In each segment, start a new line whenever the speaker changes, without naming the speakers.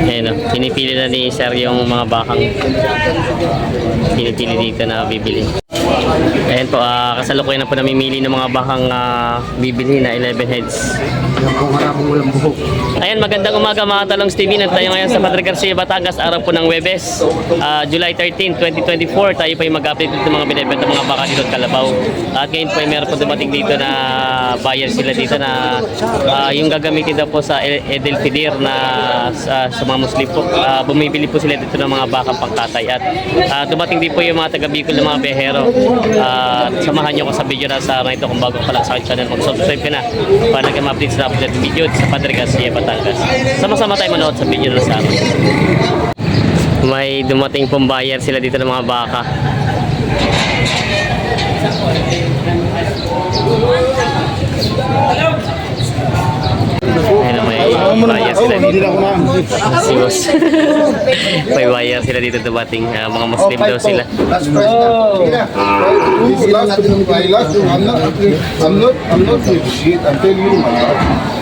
Ayan o, pinipili na ni Sir yung mga bakang pinipili dito na bibili. Ayan po, kasalukuyan na po namimili ng mga bakang bibili na 11 heads. Ayan, magandang umaga mga Talongs TV. Tayo ngayon sa Padre Garcia, Batangas, araw po ng Huwebes, July 13, 2024. Tayo po ay mag-update dito mga binibenta mga baka dito at Kalabaw. At ngayon po ay meron po dumating dito na buyer sila dito na yung gagamitin daw po sa Edelfidir na sa mga Muslim po. Bumibili po sila dito ng mga bakang pangkatay. At dumating din po yung mga taga-Bicol ng mga behero. Samahan nyo ko sa video na sa araw ito kung bago pa lang sa aking channel. Mag-subscribe ka na para nag-update sa update video sa Padre Garcia, Batangas. Sama-sama tayo manood sa video na sa araw. May dumating pong buyer sila dito ng mga baka. Ayun, may buyer sila dito. Si boss. May buyer sila dito dumating. Mga Muslim daw sila.
I'm not shit. I'm telling you, man.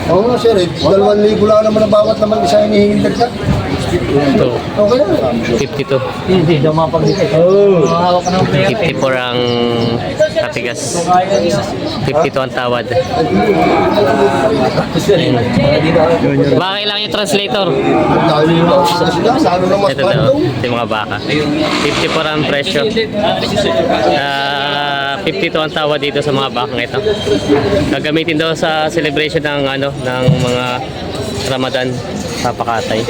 Oo nga, sir. 2,000 lang naman ang bawat naman isa hinihingin dagdag.
Ito.
Okay na.
52.
Hindi daw mapag-isip. Hawak ka ng player.
54 ang katigas. 52 ang tawad. Baka kailangan yung translator. Ito na, ito yung mga baka. 54 ang presyo. 52 ang tawad dito sa mga bakang ito. Gagamitin daw sa celebration ng ng mga Ramadan sa Pakatay.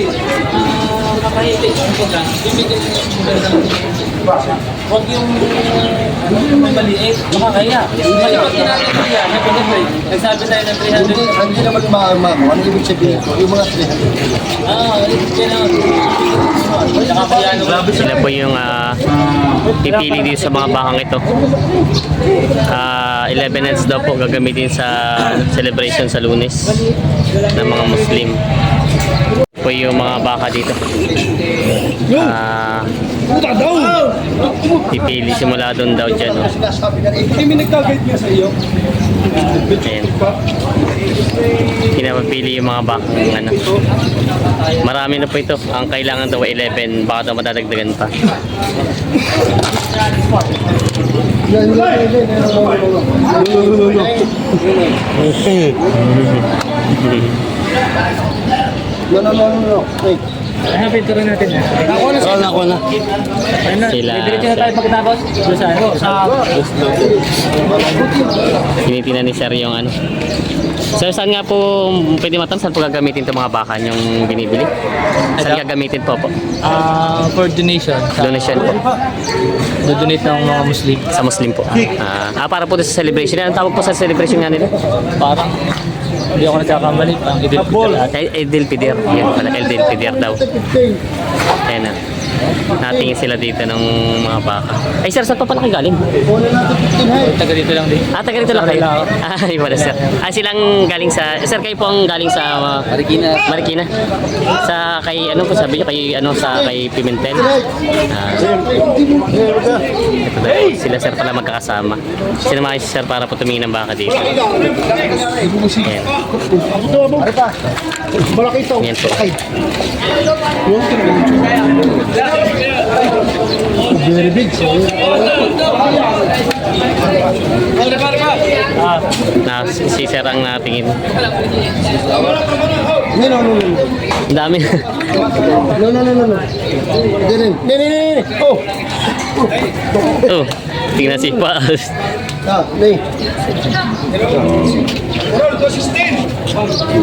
Huwag yung maliit, makakaya. Malipag din natin ito yan. Nagsabi tayo ng 300.
Hindi naman maama ko. Ano ibig sabihin ko? Yung mga 300.
Sila po yung pipili dito sa mga bakang ito. 11 heads daw po gagamitin sa celebration sa Lunes ng mga Muslim. Po yung mga baka dito. Pipili simula doon daw dyan.
Hindi may nagkagait niya sa iyo.
Ayan. Pinapapili yung mga bakang Marami na po ito. Ang kailangan daw 11. Baka daw madadagdagan pa.
No. Wait.
Hanapin ito rin natin.
Ako na.
Sila.
Diretso na tayo pagkatapos.
Tinitingnan ni Sir yung Sir, saan nga po pwede matanong saan po gagamitin itong mga baka yung binibili? Saan gagamitin po?
For donation.
Donation po.
Do-donate ng mga Muslim.
Sa Muslim po. Para po sa celebration. Anong tawag po sa celebration nga nila?
Parang hindi ako nagkakamali. Ang
Edelfidir. Yan pala, Edelfidir daw. Ayan na. Natingin sila dito ng mga baka. Ay sir, saan pa pala kayo galing?
taga dito lang din.
Taga dito lang kayo? Ay, wala sir. Silang galing sa... Sir, kayo po ang galing sa... Marikina. Sa kay... Ano po sabi nyo? Kay Pimentel. Ito daw. Sila sir pala magkakasama. Sinamahin si sir para po tumingin ng baka dito. Ayan.
Malaki ito.
Ayan po.
Very big.
Si sir ang natingin.
No.
Ang dami.
No. Nene.
Oh, tingnan si Paas.
Nee.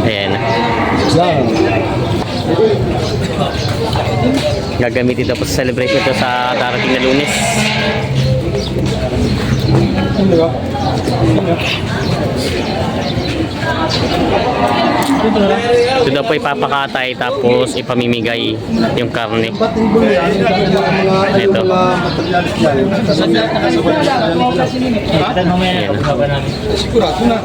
Ayan. Gagamitin ito po sa celebration ito sa darating na Lunes. Ito daw po ipapakatay tapos ipamimigay yung karne. Ito. Ayan.
Sigurado na.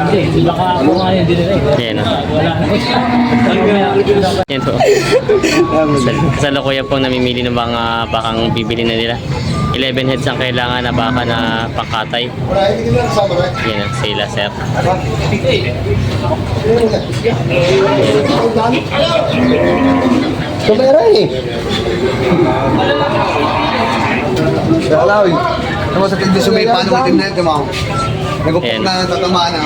Hindi, baka ako nga yun din eh.
Ayan o.
Wala na.
Ayan po. Kasalukuyan po namimili ng mga bakang bibili na nila. 11 heads ang kailangan na baka na pangkatay.
Wala, hindi ko na kasama na.
Yan ang sila, sir.
Tumera eh. Salaw eh. Ano sa tindi sumipa ng itim na ito mo? Nagupok
Ayan.
na tatamaan na.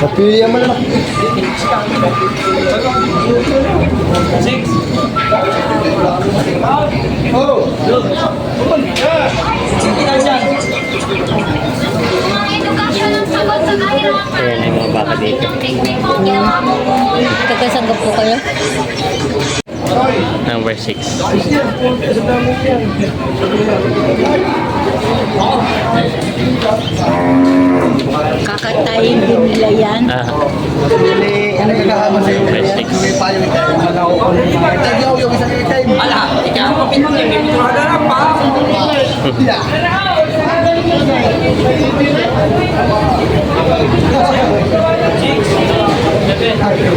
Napili mo na.
6.
Oh!
Edukasyon ang sagot sa kahirapang
Ayan yung mga baka dito.
teknik mo ang ginawa mo.
Kakasanggap po kayo?
Number 6.
Kakatayin din nila yan.
Ah,
Ano kagahama sa'yo?
number 6.
Sumipa yung itim. Tagyaw yung isang itim.
Ala, ikaw ang kapitong yung may pinakadarap pa.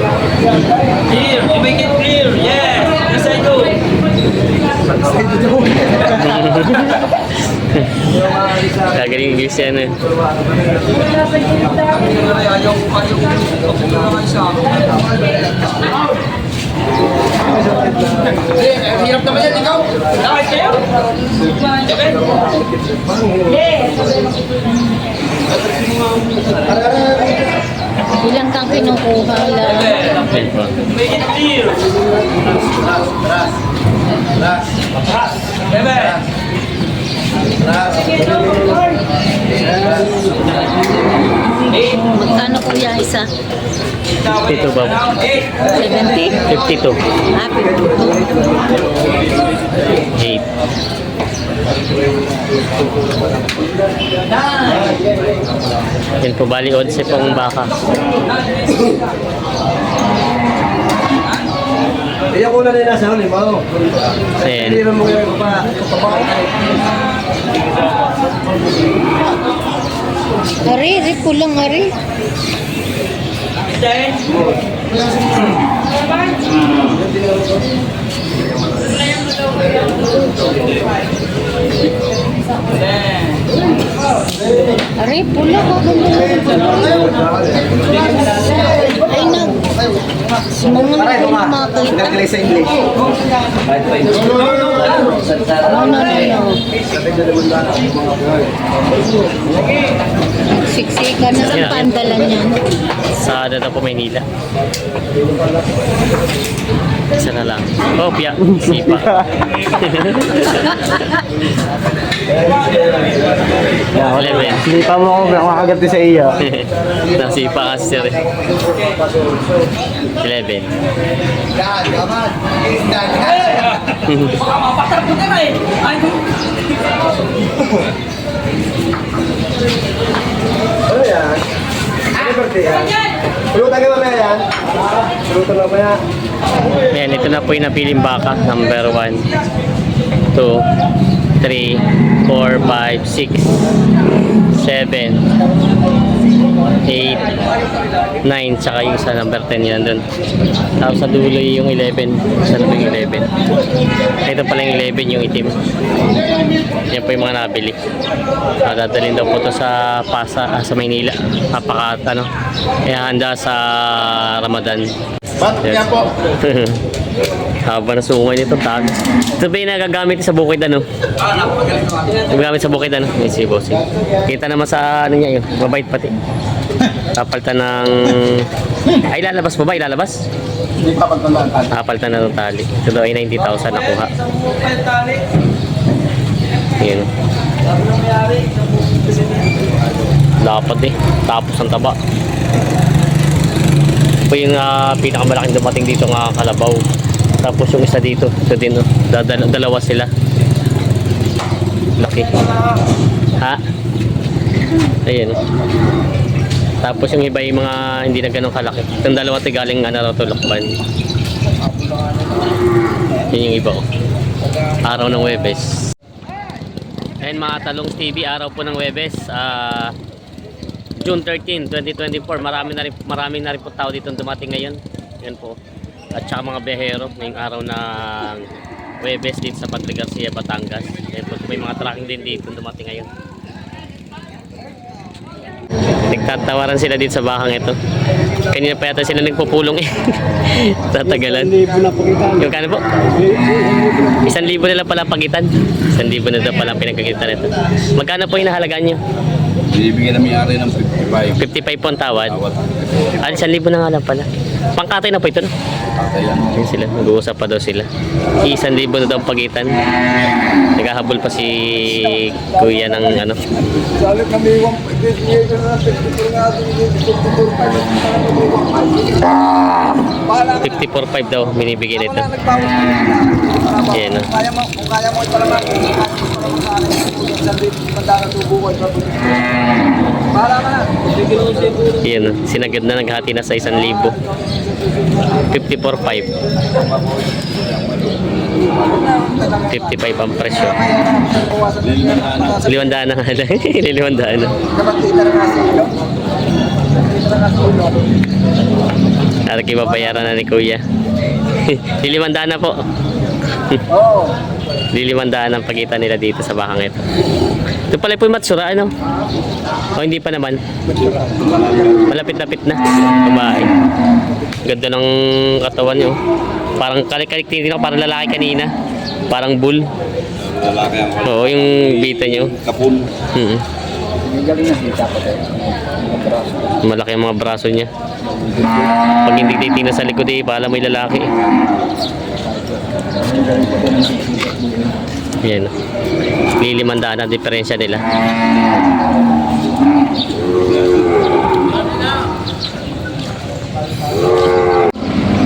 Clear, you make it clear. Yes, yes I do.
Gagaling English yan eh.
Hirap naman yan, ikaw.
Bakit kayo?
Ilang kang kinukuha lang.
Ayan po.
Make it clear. Bebe.
Magkano kuya isa?
Ito ba?
70?
52.
Ah, 52.
8. Yan po, bali 11 pong baka.
Iya ko na rin nasa huli mo.
Ayan.
Hindi mo yung
Ari, ari, pulang ari. Ari, pula ka. Ay, Mga makita.
Nagkali sa English.
Siksika na ang pandalan yan.
Sa ano na po, Maynila. Isa na lang. Oh, piya. Sipa. Eleven.
Hindi pa mo ako makakagati sa iyo.
Nasipa kasi sir. 11.
Baka mapatarap ka na eh. Ay,
Ano yan? Ano birthday yan? Pulutan ka mamaya yan? Pulutan na ba yan?
Ayan, ito na po yung napiling baka. Number 1, 2, 3, 4, 5, 6, 7, 8, 9, tsaka yung sa number 10 yan doon. Tapos sa dulo yung 11. Sa dulo yung 11. Ito pala yung 11, yung itim. Yan po yung mga nabili. Dadalhin daw po ito sa sa Maynila. Handa sa Ramadan.
Yan po.
Haba na sungay nito, tag. Ito ba yung nagagamit sa bukid, ano? Nagagamit sa bukid, ano? Yes, si boss. Kita naman sa ano niya yun. Mabait pati. Kapaltan ng... Ay, lalabas pa ba? Ilalabas?
Hindi pa pagtandaan.
Kapaltan na ng tali. Ito daw ay 90,000 nakuha. Yun. Dapat eh. Tapos ang taba. Ito yung pinakamalaking dumating dito nga kalabaw. Tapos yung isa dito. Ito din. Oh. Dalawa sila. Laki. Ha? Ayan. Tapos yung iba yung mga hindi na ganun kalaki. Itong dalawa galing Tulakban. Yun yung iba. Oh. Araw ng Webes. Ayan mga Talongs TV, araw po ng Webes. June 13, 2024. Marami na rin po tao dito dumating ngayon. Yan po. At saka mga behero ngayong araw ng Huwebes dito sa Padre Garcia, Batangas. Yan po, may mga tracking din dito dumating ngayon. Nagtatawaran sila dito sa bakang ito. Kanina pa yata sila nagpupulong eh. Tatagalan. Yung kano po? 1,000 nila pala pagitan. 1,000 na daw pala pinagkagitan ito. Magkano po hinahalagaan nyo?
Bibigyan na may-ari ng 55.
55 po ang tawad.
Tawad.
1,000 na nga lang pala. Pangkatay na po ito, no?
Katayan.
Yun sila, mag-uusap pa daw sila. 1,000 na daw ang pagitan. Naghahabol pa si kuya ng ano.
Salit na may 1,000 na 54 nga
54.5 daw binibigay nito. Yan, no?
Kung kaya mo ito naman, para ka na.
Yan, no? Sinagad na, naghati na sa 1,000. 54.5. 55 ang presyo. 500 na nga lang. 500 na.
Dapat kita na nga sa ilo. Kita na sa ilo.
At kibabayaran na ni kuya. 500 na po.
Oo.
500 ang pagitan nila dito sa bakang ito. Ito pala po yung Matsura, ano? O hindi pa naman. Malapit-lapit na. Babae. Ganda ng katawan nyo. Parang kalik-kalik tingin ako, parang lalaki kanina. Parang bull.
Lalaki ang
Oo, yung bita nyo.
kapul.
Galing na sita ko tayo.
Malaki ang mga braso niya. Pag hindi titingnan sa likod eh, pala may lalaki. Yan. 500 ang diferensya nila.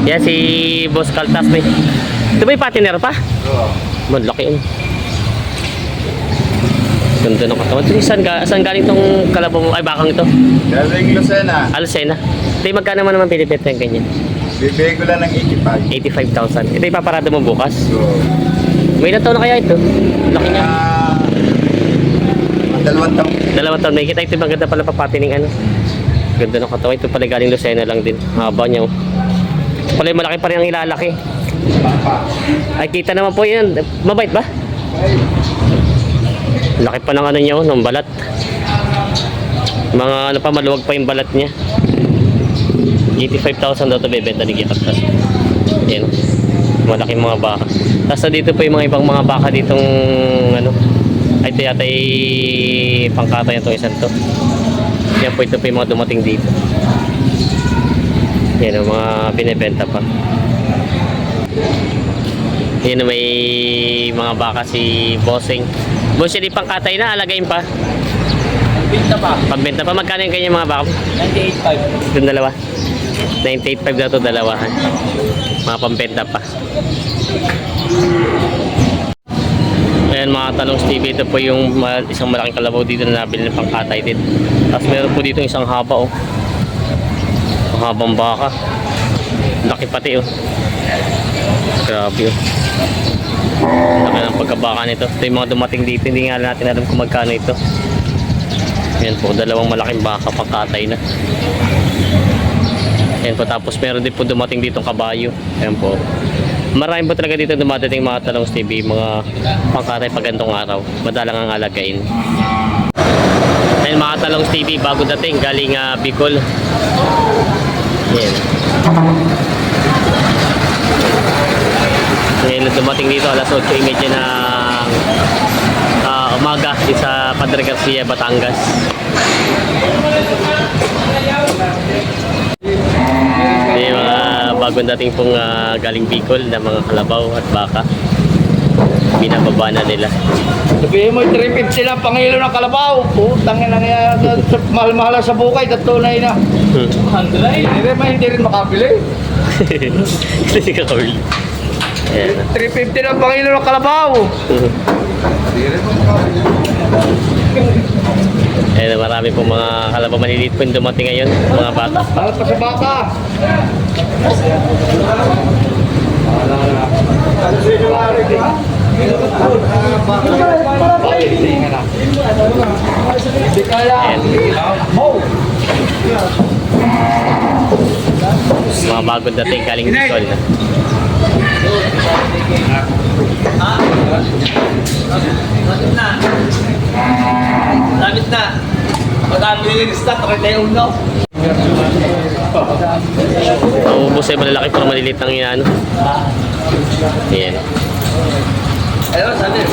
Yan si Boss Kaltas may. Ito ba yung patiner pa? Oo. Malaki yun. Ganda ng katawan. Saan galing itong kalabaw mo? Ay, bakang ito?
Galing Lucena.
Alcena. Ito yung magkano naman pinipit yung ganyan?
Bibigay ko lang ng 85.
85,000. Ito yung paparada mo bukas.
So,
May ilang taon na kaya ito? Laki niya.
2 taon.
2 taon. May kita ito maganda pala papatining ano. Ganda ng katawan. Ito pala galing Lucena lang din. Haba niya. Oh. Pala yung malaki pa rin ang ilalaki. Ay kita naman po yan. Mabait ba? Laki pa ng ano niya. Oh, ng balat. Mga ano pa maluwag pa yung balat niya. 85,000 daw ito bebenta ni Gikaltas. Yan. Malaking mga baka. Tapos dito po yung mga ibang mga baka ditong ano. Ay ito yata ay pangkatay itong isang to. Yan po ito po yung mga dumating dito. Yan ang mga binibenta pa. Yan may mga baka si Bossing. Bossing di pangkatay na, alagayin pa.
Pinta pa.
Pagbenta pa, magkano yung kanya mga baka?
98.5.
Itong dalawa. 98.5 na ito dalawahan. Mga pambenta pa. Ayan mga Talongs TV, ito po yung isang malaking kalabaw dito na nabili ng pangkatay din. Tapos meron po dito isang haba oh. Ang habang baka. Laki pati oh. Grabe oh. Laki ng pagkabaka nito. Ito yung mga dumating dito, hindi nga natin alam kung magkano ito. Ayan po, dalawang malaking baka pangkatay na. Ayan po, tapos meron din po dumating ditong kabayo. Ayan po. Marami po talaga dito dumadating mga Talongs TV, mga pangkatay pag gantong araw. Madalang ang alagain. Ayan mga Talongs TV, bago dating, galing Bicol. Ayan. Ngayon dumating dito, alas 8:30 ng umaga sa Padre Garcia, Batangas. May mga bagong dating pong galing Bicol na mga kalabaw at baka. Binababa na nila.
Sabihin mo, 350 sila pangilo ng kalabaw. Putang ina nga, mahal-mahal sa bukay, tatunay na. Hindi rin makabili.
Hindi ka kawil. Ayan.
350 lang pangilo ng kalabaw.
Ayan, marami pong mga kalabaw maliliit po yung dumating ngayon, mga bata.
Mahal pa sa baka. Hindi kaya.
Ayan. Mga bagong dating galing Bicol.
Lapit na. Madami yung stock, 31.
Naubos ay malalaki pero maliliit ang yan. Ayan.
Ayun, sabi.